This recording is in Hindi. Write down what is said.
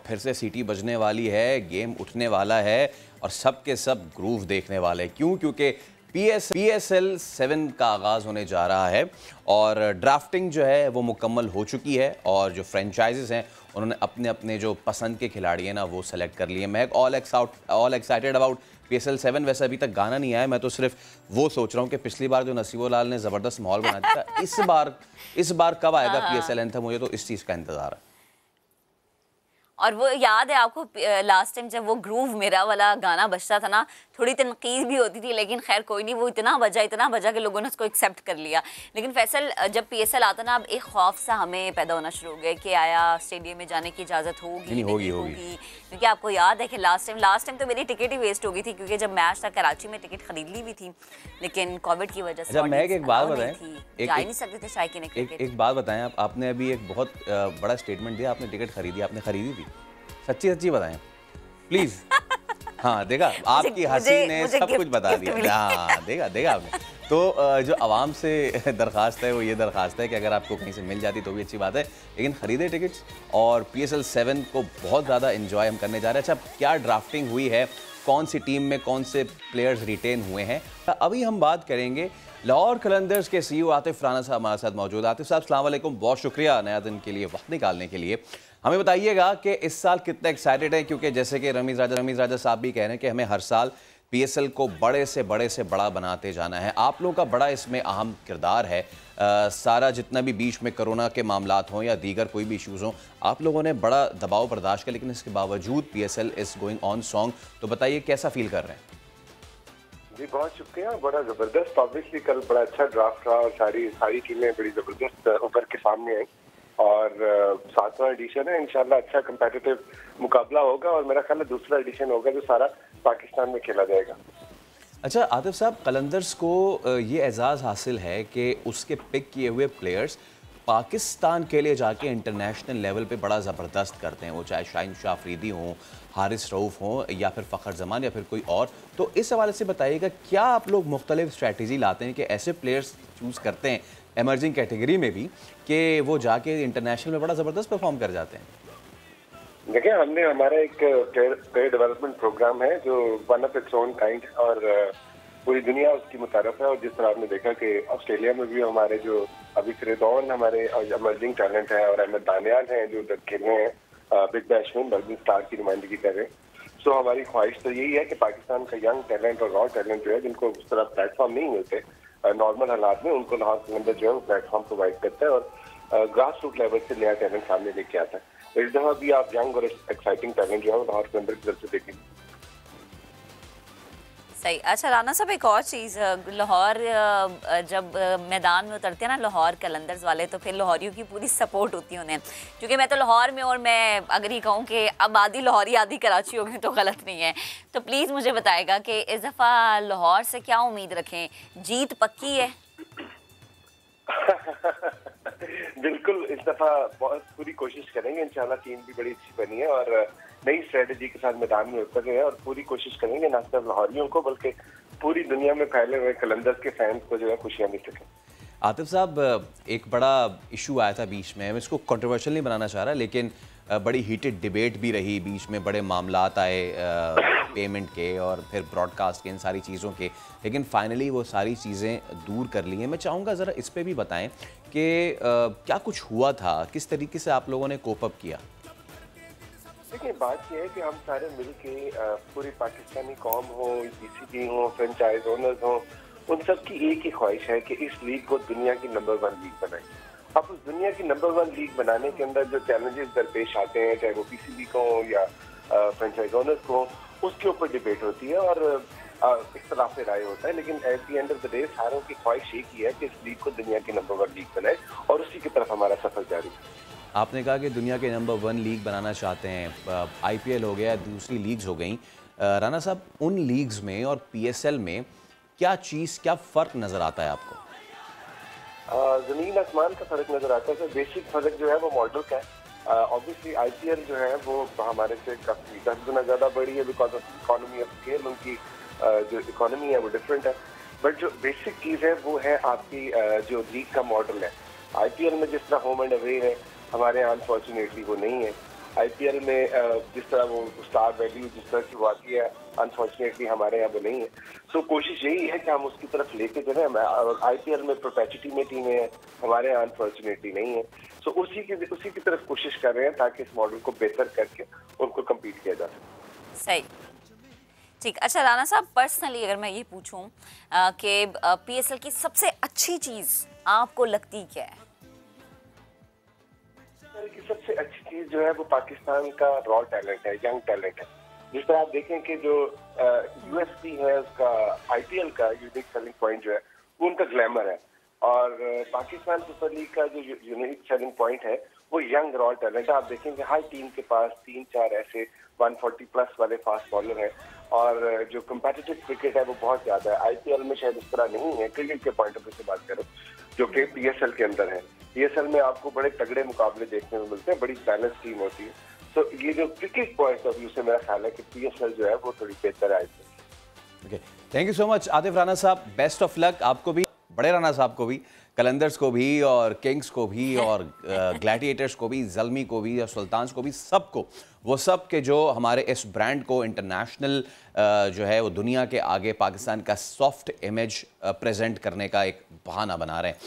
फिर से सीटी बजने वाली है, गेम उठने वाला है और सब के सब ग्रूव देखने वाले हैं। क्यों? क्योंकि PSL 7 का आगाज़ होने जा रहा है और ड्राफ्टिंग जो है वो मुकम्मल हो चुकी है और जो फ्रेंचाइजेस हैं उन्होंने अपने अपने जो पसंद के खिलाड़ी हैं ना वो सेलेक्ट कर लिए। मैं ऑल एक्साइटेड अबाउट PSL 7। वैसे अभी तक गाना नहीं आया, मैं तो सिर्फ वो सोच रहा हूँ कि पिछली बार जो नसीबो-लाल ने ज़बरदस्त माहौल बना दिया था, इस बार कब आएगा PSL एंथम? मुझे तो इस चीज़ का इंतज़ार है। और वो याद है आपको लास्ट टाइम जब वो ग्रूव मेरा वाला गाना बजता था ना, थोड़ी तनकीद भी होती थी, लेकिन खैर कोई नहीं, वो इतना बजा कि लोगों ने उसको एक्सेप्ट कर लिया। लेकिन फैसल, जब PSL आता ना, अब एक खौफ सा हमें पैदा होना शुरू हो गया कि आया स्टेडियम में जाने की इजाज़त होगी नहीं होगी। क्योंकि आपको याद है कि लास्ट टाइम तो मेरी टिकट ही वेस्ट हो गई थी, क्योंकि जब मैच था कराची में टिकट खरीद ली भी थी, लेकिन कोविड की वजह से एक बात बताएं, जा ही नहीं सकते थे शायकीन क्रिकेट। एक बात बताएं, आपने अभी एक बहुत बड़ा स्टेटमेंट दिया, आपने टिकट खरीदी, आपने खरीदी थी? सच्ची बताएं प्लीज। हाँ देखा, आपकी हंसी ने सब कुछ बता दिया। हाँ देखा आपने। तो जो आवाम से दरख्वास्त है वो ये दरख्वास्त है कि अगर आपको कहीं से मिल जाती तो भी अच्छी बात है, लेकिन ख़रीदे टिकट्स। और PSL 7 को बहुत ज़्यादा इन्जॉय हम करने जा रहे हैं। अच्छा, क्या ड्राफ्टिंग हुई है, कौन सी टीम में कौन से प्लेयर्स रिटेन हुए हैं, अभी हम बात करेंगे। लाहौर कलंदर्स के CEO आतिफ राना साहब हमारे साथ मौजूद। आतिफ साहब अस्सलाम वालेकुम, बहुत शुक्रिया नया दिन के लिए वक्त निकालने के लिए। हमें बताइएगा कि इस साल कितना एक्साइटेड है, क्योंकि जैसे कि रमीज़ राजा साहब भी कह रहे हैं कि हमें हर साल PSL को बड़े से बड़ा बनाते जाना है। आप लोगों का बड़ा इसमें अहम किरदार है। सारा जितना भी बीच में कोरोना के मामलात हों या दीगर कोई भी इशूज़ हों, आप लोगों ने बड़ा दबाव बर्दाश्त किया, लेकिन इसके बावजूद PSL is going on song. तो बताइए कैसा फील कर रहे हैं? जी बहुत शुक्रिया, बड़ा ज़बरदस्त। ऑब्वियसली कल बड़ा अच्छा ड्राफ्ट रहा और सारी टीमें बड़ी ज़बरदस्त उभर के सामने आई और 7वां एडिशन है। इंशाल्लाह अच्छा कंपेटिटिव मुकाबला होगा और मेरा ख्याल है दूसरा एडिशन होगा जो सारा पाकिस्तान में खेला जाएगा। अच्छा आतिफ साहब, कलंदर्स को ये एजाज़ हासिल है कि उसके पिक किए हुए प्लेयर्स पाकिस्तान के लिए जाके इंटरनेशनल लेवल पे बड़ा ज़बरदस्त करते हैं, वो चाहे शाहीन शाह अफरीदी हों, हारिस रऊफ़ हों या फिर फ़खर जमान या फिर कोई और। तो इस हवाले से बताइएगा, क्या आप लोग मुख्तलिफ स्ट्रैटेजी लाते हैं कि ऐसे प्लेयर्स चूज़ करते हैं एमर्जिंग कैटेगरी में भी कि वो जाके इंटरनेशनल में बड़ा ज़बरदस्त परफॉर्म कर जाते हैं? देखिए, हमने हमारा एक प्लेयर डेवलपमेंट प्रोग्राम है जो one of its own kind और पूरी दुनिया उसकी मुतारफ है। और जिस तरह आपने देखा कि ऑस्ट्रेलिया में भी हमारे जो अभी फिरेदौन हमारे एमर्जिंग टैलेंट है और अहमद दानियाल हैं जो उधर खेल रहे हैं बिग बैश में मेलबर्न स्टार की नुमाइंदगी कर रहे हैं। सो हमारी ख्वाहिश तो यही है कि पाकिस्तान का यंग टैलेंट और रॉ टैलेंट जो है, जिनको उस तरह प्लेटफॉर्म नहीं मिलते नॉर्मल हालात में, उनको लाहौर कलंदर जो है वो प्लेटफॉर्म प्रोवाइड करता है और ग्रास रूट लेवल से नया टैलेंट सामने लेके आता है। तो इस दफा भी आप यंग और एक्साइटिंग टैलेंट जो है वो लाहौर कलंदर की तरफ से देखेंगे। सही। अच्छा राना साहब, एक और चीज़, लाहौर जब मैदान में उतरते हैं ना लाहौर कलंदर्स वाले, तो फिर लाहौरियों की पूरी सपोर्ट होती है उन्हें, क्योंकि मैं तो लाहौर में, और मैं अगर ये कहूँ कि अब आधी लाहौरी आधी कराची हो गई तो गलत नहीं है। तो प्लीज़ मुझे बताएगा कि इस दफ़ा लाहौर से क्या उम्मीद रखें, जीत पक्की है? बिल्कुल, इस दफा बहुत पूरी कोशिश करेंगे। इंशाल्लाह टीम भी बड़ी अच्छी बनी है और नई स्ट्रेटजी के साथ मैदान में उतर रहे हैं और पूरी कोशिश करेंगे ना सिर्फ लाहौरियों को बल्कि पूरी दुनिया में फैले हुए कलंदर्स के फैंस को जो है खुशियां मिल सकें। आतिफ साहब, एक बड़ा इशू आया था बीच में, मैं इसको कंट्रोवर्शियल नहीं बनाना चाह रहा, लेकिन बड़ी हीटेड डिबेट भी रही बीच में, बड़े मामलात आए पेमेंट के और फिर ब्रॉडकास्ट के, इन सारी चीज़ों के, लेकिन फाइनली वो सारी चीज़ें दूर कर ली हैं। मैं चाहूँगा ज़रा इस पे भी बताएं कि क्या कुछ हुआ था, किस तरीके से आप लोगों ने कोप अप किया? देखिए, बात यह है कि हम सारे मिल के पूरी पाकिस्तानी कौम हो, BCB हो, फ्रेंचाइज ओनर्स हो, उन सब की एक ही ख्वाहिश है कि इस लीग को दुनिया की नंबर 1 लीग बनाएं। अब उस दुनिया की नंबर 1 लीग बनाने के अंदर जो चैलेंजेस दरपेश आते हैं, चाहे वो PCB को हो या फ्रेंचाइज ओनर्स को, उसके ऊपर डिबेट होती है और इख्तलाफ राय होता है। लेकिन at the end of the day सारों की ख्वाहिश एक ही है कि इस लीग को दुनिया की नंबर 1 लीग बनाए और उसी की तरफ हमारा सफर जारी है। आपने कहा कि दुनिया के नंबर 1 लीग बनाना चाहते हैं, IPL हो गया, दूसरी लीग्स हो गई। राना साहब, उन लीग्स में और PSL में क्या फ़र्क नज़र आता है आपको? ज़मीन आसमान का फ़र्क नज़र आता है। तो बेसिक फ़र्क जो है वो मॉडल का है। ऑब्वियसली IPL जो है वो हमारे से काफ़ी 10 गुना ज़्यादा बड़ी है because of economy of scale. उनकी जो इकोनॉमी है वो डिफरेंट है, बट जो बेसिक चीज़ है वो है आपकी जो लीग का मॉडल है। IPL में जिस तरह होम एंड अवे है, हमारे यहाँ अनफॉर्चुनेटली वो नहीं है। आईपीएल में जिस तरह वो स्टार वैल्यू जिस तरह की वो आती है, अनफॉर्चुनेटली हमारे यहाँ वो नहीं है। तो कोशिश यही है कि हम उसकी तरफ लेके चलें। आईपीएल में प्रोपेचिटी में टीमें हैं, हमारे यहाँ अनफॉर्चुनेटली नहीं है। तो उसी की तरफ कोशिश कर रहे हैं ताकि इस मॉडल को बेहतर करके उनको कम्पीट किया जा सके। सही, ठीक। अच्छा राना साहब, पर्सनली अगर मैं ये पूछूं कि पीएसएल की सबसे अच्छी चीज आपको लगती क्या है? की सबसे अच्छी चीज जो है वो पाकिस्तान का रॉ टैलेंट है, यंग टैलेंट है। जिस तरह आप देखें कि जो यूएसपी है उसका, आईपीएल का यूनिक सेलिंग पॉइंट जो है वो उनका ग्लैमर है, और पाकिस्तान सुपर लीग का जो यूनिक सेलिंग पॉइंट है वो यंग रॉ टैलेंट है। आप देखेंगे हर टीम के पास 3-4 ऐसे 140 प्लस वाले फास्ट बॉलर हैं, और जो कम्पिटिटिव क्रिकेट है वो बहुत ज्यादा है। आईपीएल में शायद इस तरह नहीं है, क्रिकेट के पॉइंट ऑफ व्यू से बात करें, जो कि पीएसएल के अंदर है। पीएसएल में आपको बड़े तगड़े मुकाबले देखने को मिलते हैं, बड़ी बैलेंस टीम होती है। तो ये जो क्रिकेट पॉइंट ऑफ व्यू से मेरा ख्याल है कि पीएसएल जो है वो थोड़ी बेहतर है। Okay, thank you so much Atif Rana साहब, बेस्ट ऑफ लक आपको भी, बड़े राना साहब को भी, कलंदर्स को भी, और किंग्स को भी, और ग्लैडिएटर्स को भी, जल्मी को भी, और सुल्तान्स को भी, सबको, वो सब के जो हमारे इस ब्रांड को इंटरनेशनल जो है वो दुनिया के आगे पाकिस्तान का सॉफ्ट इमेज प्रेजेंट करने का एक बहाना बना रहे हैं।